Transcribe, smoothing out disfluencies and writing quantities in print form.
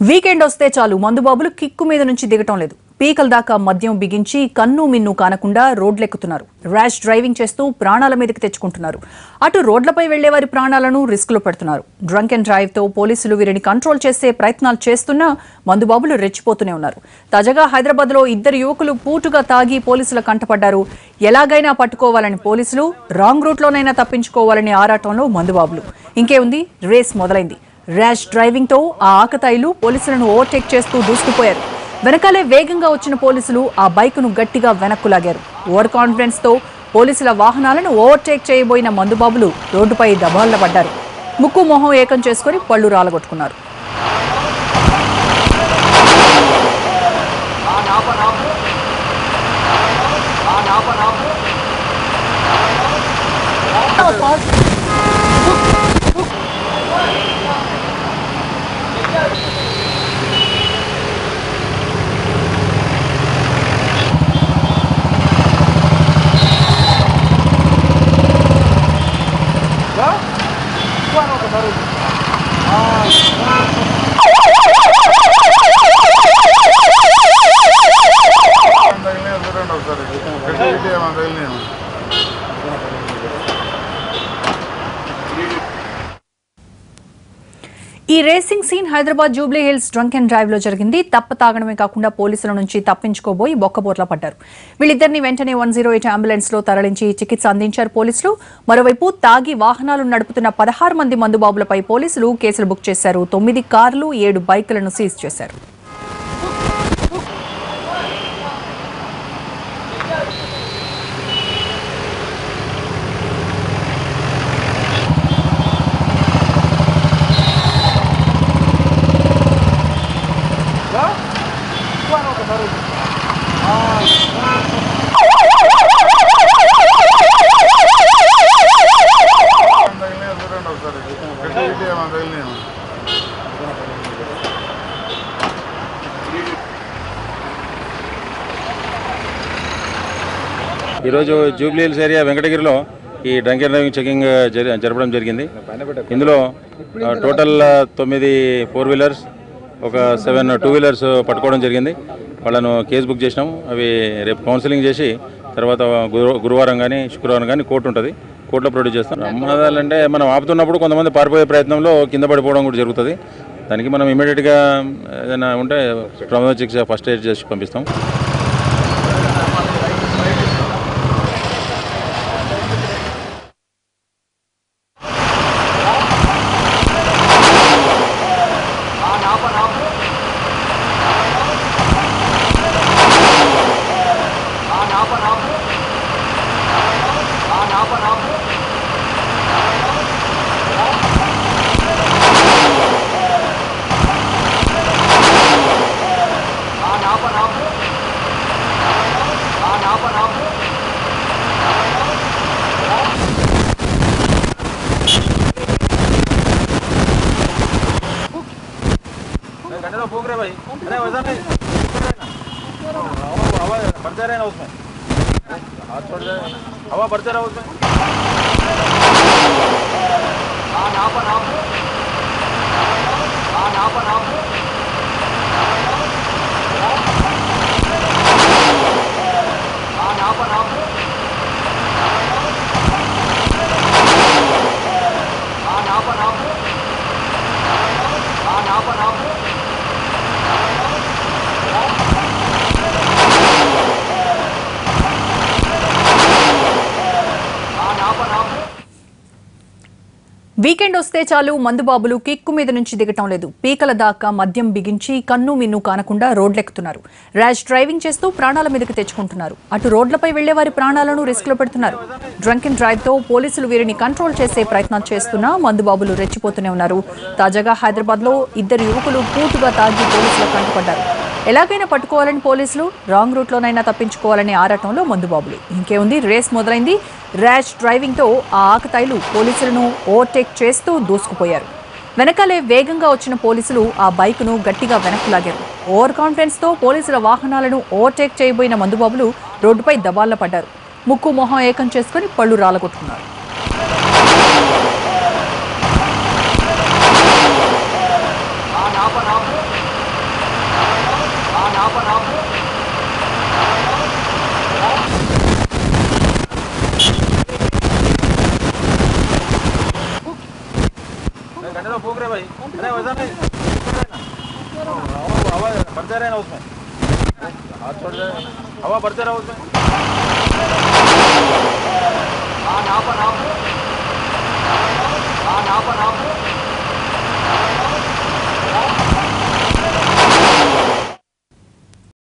Weekend వస్తే చాలు మందుబాబులు kick మీద నుంచి దిగటం లేదు. పీకల దాకా మద్యం బిగించి కన్ను మిన్ను కానకుండా రోడ్లెక్కుతున్నారు. ర్యాష్ డ్రైవింగ్ చేస్తూ ప్రాణాల మీదకి తెచ్చుకుంటున్నారు. అటు రోడ్లపై వెళ్లే వారి ప్రాణాలను రిస్క్లో పెడుతున్నారు. డ్రంక్ అండ్ డ్రైవ్ తో పోలీసులు వీరిని కంట్రోల్ చేసే ప్రయత్నాలు చేస్తున్నా మందుబాబులు రెచ్చిపోతూనే ఉన్నారు. తాజాగా హైదరాబాద్ లో 2 యువకులు పూటుగా తాగి పోలీసుల కంటపడ్డారు. ఎలాగైనా పట్టుకోవాలని పోలీసులు, రాంగ్ రూట్ లోనైనా తప్పించుకోవాలని ఆరాటంలో మందుబాబులు. ఇంకే ఉంది, రేస్ మొదలైంది. ర్యాష్ డ్రైవింగ్ తో ఆ ఆకతాయిలు పోలీసులను ఓవర్టేక్ చేస్తూ దూసుకుపోయారు. వెనకాలే వేగంగా వచ్చిన పోలీసులు ఆ బైకును గట్టిగా వెనక్కు లాగారు. ఓవర్ కాన్ఫిడెన్స్ తో పోలీసుల వాహనాలను ఓవర్టేక్ చేయబోయిన మందుబాబులు రోడ్డుపై దబాళ్ల పడ్డారు. ముక్కు మొహం ఏకం చేసుకుని పళ్లు రాలగొట్టుకున్నారు. ఈ racing scene Hyderabad Jubilee Hills drunk and drive లో జరిగింది. తప్ప తాగడమే కాకుండా పోలీసుల నుంచి తప్పించుకోబోయి బొక్కబోర్లా పడ్డారు. వీళ్ళిద్దరిని వెంటనే 108 అంబులెన్స్ లో తరలించి చికిత్స అందించారు పోలీసులు. మరోవైపు తాగి వాహనాలు నడుపుతున్న 16 మంది మందుబాబులపై పోలీసులు కేసులు బుక్ చేశారు. 9 కార్లు 7 బైకులను సీజ్ చేశారు. ఈరోజు జూబ్లీ హిల్స్ ఏరియా వెంకటగిరిలో ఈ డ్రంక్ అండ్ డ్రైవింగ్ చెకింగ్ జరపడం జరిగింది. ఇందులో టోటల్ 9 4 వీలర్స్, ఒక 7 2 వీలర్స్ పట్టుకోవడం జరిగింది. వాళ్ళను కేసు బుక్ చేసినాము. అవి రేపు కౌన్సిలింగ్ చేసి తర్వాత గురువారం కానీ శుక్రవారం కానీ కోర్టు ఉంటుంది, కోర్టులో ప్రొడ్యూస్ చేస్తాం. ప్రమాదాలంటే మనం ఆపుతున్నప్పుడు కొంతమంది పారిపోయే ప్రయత్నంలో కింద పడిపోవడం కూడా జరుగుతుంది. దానికి మనం ఇమీడియట్గా ఏదైనా ఉంటే ప్రమాద చికిత్స ఫస్ట్ ఎయిడ్ చేసి పంపిస్తాం. भूख रहे भाई, अरे वजन नहीं, हवा बढ़ते रहे ना उसमें, हाथ छोड़ जाए, हवा बढ़ते रहो उसमें। వీకెండ్ వస్తే చాలు మందుబాబులు కిక్కు మీద నుంచి దిగటం లేదు. పీకల దాకా మద్యం బిగించి కన్ను మిన్ను కానకుండా రోడ్లెక్కుతున్నారు. ర్యాష్ డ్రైవింగ్ చేస్తూ ప్రాణాల మీదకి తెచ్చుకుంటున్నారు. అటు రోడ్లపై వెళ్లే వారి ప్రాణాలను రిస్క్ లో పెడుతున్నారు. డ్రంక్ అండ్ డ్రైవ్ తో పోలీసులు వీరిని కంట్రోల్ చేసే ప్రయత్నాలు చేస్తున్నా మందుబాబులు రెచ్చిపోతూనే ఉన్నారు. తాజాగా హైదరాబాద్ లో 2 యువకులు పూటుగా తాగి పోలీసుల కంటపడ్డారు. ఎలాగైనా పట్టుకోవాలని పోలీసులు, రాంగ్ రూట్ లోనైనా తప్పించుకోవాలని ఆరాటంలో మందుబాబులు. ఇంకే ఉంది, రేస్ మొదలైంది. ర్యాష్ డ్రైవింగ్ తో ఆ ఆకతాయిలు పోలీసులను ఓవర్టేక్ చేస్తూ దూసుకుపోయారు. వెనకాలే వేగంగా వచ్చిన పోలీసులు ఆ బైకును గట్టిగా వెనక్కు లాగారు. ఓవర్ కాన్ఫిడెన్స్ తో పోలీసుల వాహనాలను ఓవర్టేక్ చేయబోయిన మందుబాబులు రోడ్డుపై దబాళ్ల పడ్డారు. ముక్కు మొహం ఏకం చేసుకుని పళ్లు రాలగొట్టుకున్నారు. अरे वैसा नहीं, हवा बढ़ते रहे ना उसमें, हाथ छोड़ दे, हवा बढ़ते रहो उसमें।